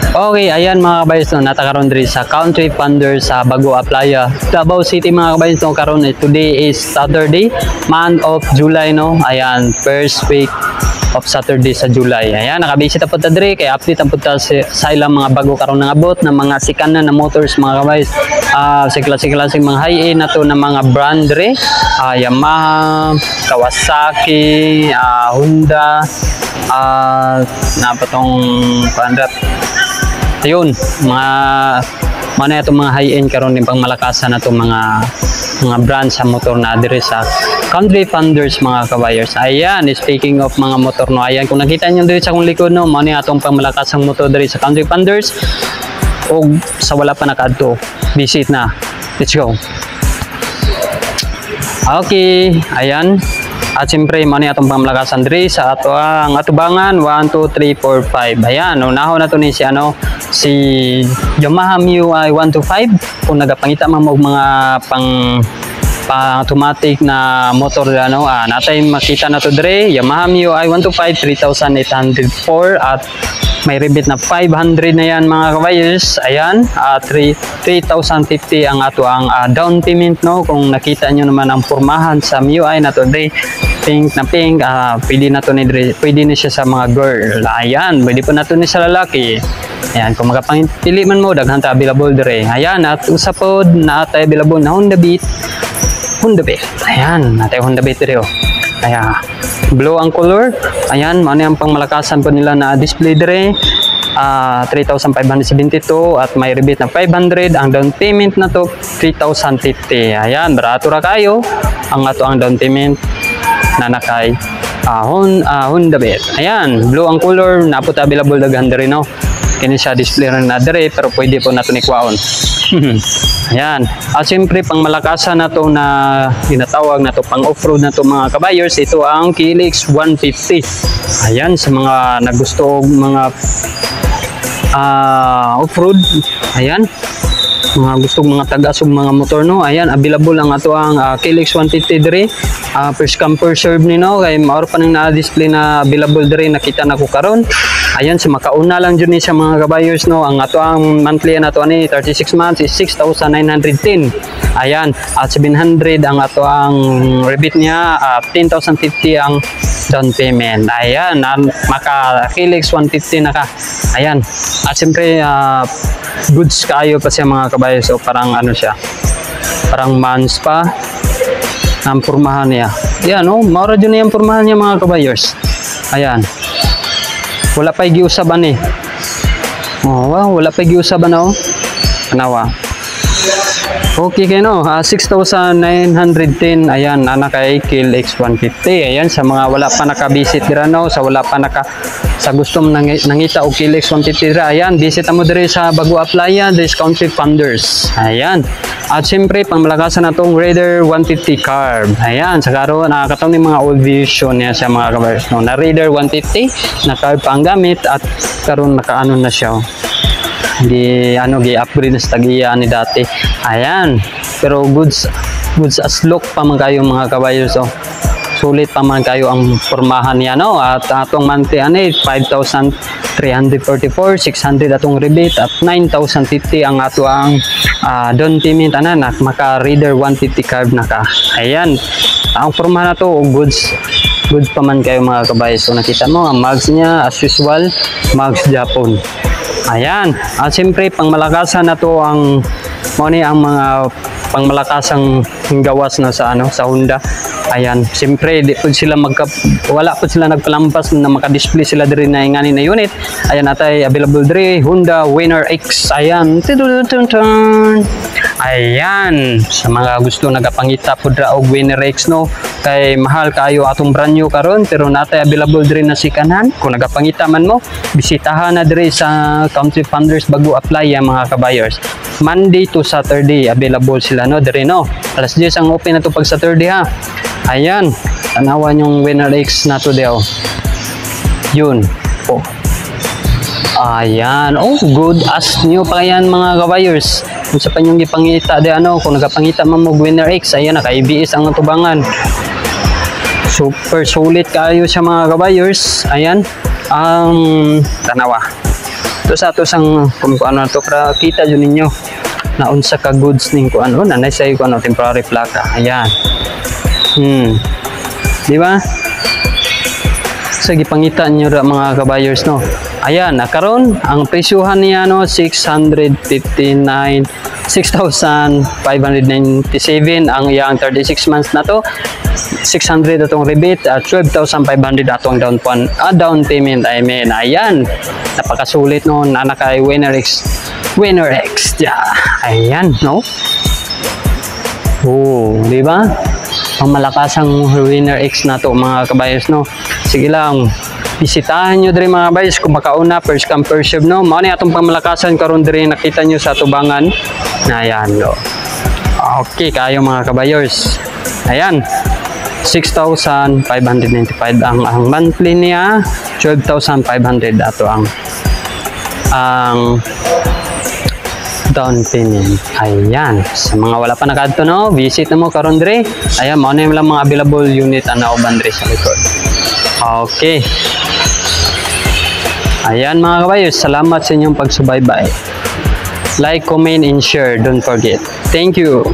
Okay, ayan mga kabayos no, natakaroon diri sa Country Thunder sa Bagua Playa, Davao City mga kabayos no. Karon today is Saturday, month of July no. Ayan, first week of Saturday sa July. Ayan, nakabisit po ta diri kay update ang punta sa ilang mga bago karon nangabot na mga sikanan na motors mga kabayos. Sa klase-klase mga high-end nato na mga brand diri, Yamaha, Kawasaki, Honda, napatong pandat. Ayun, mga itong mga high-end karon din pang malakasan na itong mga brand sa motor na diri sa Country Thunders mga kabayers. Ayan, speaking of mga motor no, ayan kung nakita niyo diri sa akong likod no, mao ni atong pang malakasang motor diri sa Country Thunders. O sa wala pa nakadto, visit na. Let's go. Okay, ayan. At siyempre, mao ni atong pamlakasan diri sa ato ang atubangan 1, 2, 3, 4, 5. Ayan, unahon na to ni si Yamaha MIUI 125. Kung nagapangita man mo mga pang automatic na motor ano, natay makita na to diri Yamaha MIUI 125 3,804 at may rebate na 500 na yan mga kabayers. Ayan, 3,050 ang ato ang down payment no. Kung nakita nyo naman ang pormahan sa MIUI na to diri, pink na pink, pwede na to ni diri, pwede na siya sa mga girl. Ayan, pwede po na to ni sa lalaki. Ayan, kung magapili man mo daghan ta available diri. Ayan, at usapod na tay available na Honda Beat. Ayan, natay Honda Beat diri oh. Ayan, blue ang color. Ayan, mao ang pangmalakasan po nila na display dire. 3,572 at may rebate na 500. Ang down payment na to 3,050. Ayan, barato ra kayo ang ato ang down payment na nakay Honda Beat. Ayan, blue ang color, napot available daghan dire no. Kini siya display na dire pero pwede po nato ni kuwaon. Ayan. At siyempre pang malakasan na to na ginatawag na to pang off-road na to mga kabayers, ito ang KLX 150. Ayan, sa mga nagusto mga off-road, ayan, mga gusto mga taga-sug mga motor no. Ayan, available ang ato ang KLX 150 dire. First come first serve ni no, kay maor pa nang na-display na available dire, nakita na ko karon. Ayan, sa makauna lang dyan sa mga kabayers no. Ang ato ang monthly na to ani 36 months is 6,910. Ayan, at 700 ang ato ang rebate niya, 10,050 ang down payment. Ayan, maka KLX 150 na ka. Ayan, at siyempre goods kayo pa siya mga kabayers. So parang ano siya, parang months pa ang pormahan niya. Ayan no, maura dyan na yung pormahan niya mga kabayers. Ayan, wala pa giusaban eh. Oh, wow, wala pa giusaban oh. Kanawa. Okay kayo no, 6,910. Ayan, kay KLX 150. Ayan, sa mga wala pa nakabisit dira no, sa wala pa sa gusto mong nangita o KLX 150 dira. Ayan, visit mo diri sa Bagua Playa, this Country Thunders. Ayan. At siyempre, pangmalakasan na itong Raider 150 carb. Ayan, sa karoon, nakakataon yung mga old version niya sa mga kabayers no, na Raider 150 na carb pa ang gamit at karoon nakaano na siya. Gi-upgrade na sa tagiya ni dati. Ayan, pero goods as look pa man kayo mga kabayers oh. Sulit pa man kayo ang pormahan niya no. At atong monthly 5,344, 600 atong rebate at 9,050 ang ato ang down payment anak maka Raider 150 carb na ka. Ayan, ang pormahan na to goods pa man kayo mga kabayers. So nakita mo ang mags niya as usual, mags Japon. Ayan, at siyempre pangmalakasan na to ang mga pangmalakasang gawas na sa sa Honda. Ayan, siyempre di po sila wala po sila nagpalampas na maka-display sila diri na ingani na unit. Ayan, atay available diri Honda Winner X. Ayan, ayan, sa mga gusto nagapangita po dra og Winner X no, kay mahal kayo atong brand new karon pero natay available diri na sikanan. Kung nagapangita man mo, bisitahan na diri sa Country Thunders Bagua Playa mga kabayers. Monday to Saturday available sila no diri no. Alas 10 ang open na to pag Saturday ha. Ayan, tanawan yung Winner X na to daw. Yun po. Ayan, oh good as new pa yan mga kabayers. Kung sa panyong ipangita di kung nagapangita man mo Winner X, ayan naka-ABS ang tubangan. Super sulit kayo sa mga kabayers. Ayan, tanawa. to sa ato sang kung ano to para kita jud ninyo na unsa ka goods ning kung ano na say ko ano temporary plaka. Ayan. Di ba? So gipangita niyo ra mga kabayers no. Ayan, karon ang presyuhan niya no 6,597 ang iyang 36 months na to. 600 atong rebate at 12,500 atong down payment. I mean, ayan. Napakasulit no na kay WinnerX. Yeah. Ayan, no? Oh, di ba? Ang malakas ang WinnerX na to mga kabayers no. Sige lang. Bisitahan nyo diri mga bayers kung makauna first come first serve no. Mao ni atong pangmalakasan karon diri nakita nyo sa tubangan. Ayan no. Okay kayo mga kabayers. Ayan. 6,595 ang monthly niya, 12,500 ato ang down payment. Ayan. Sa mga wala pa nakadto no, visit na mo karon diri. Ayan, mao na yung mga available unit ana uban diri sa likod. Okay. Ayan mga kabayos, salamat sa inyong pagsubaybay. Like, comment, and share. Don't forget. Thank you.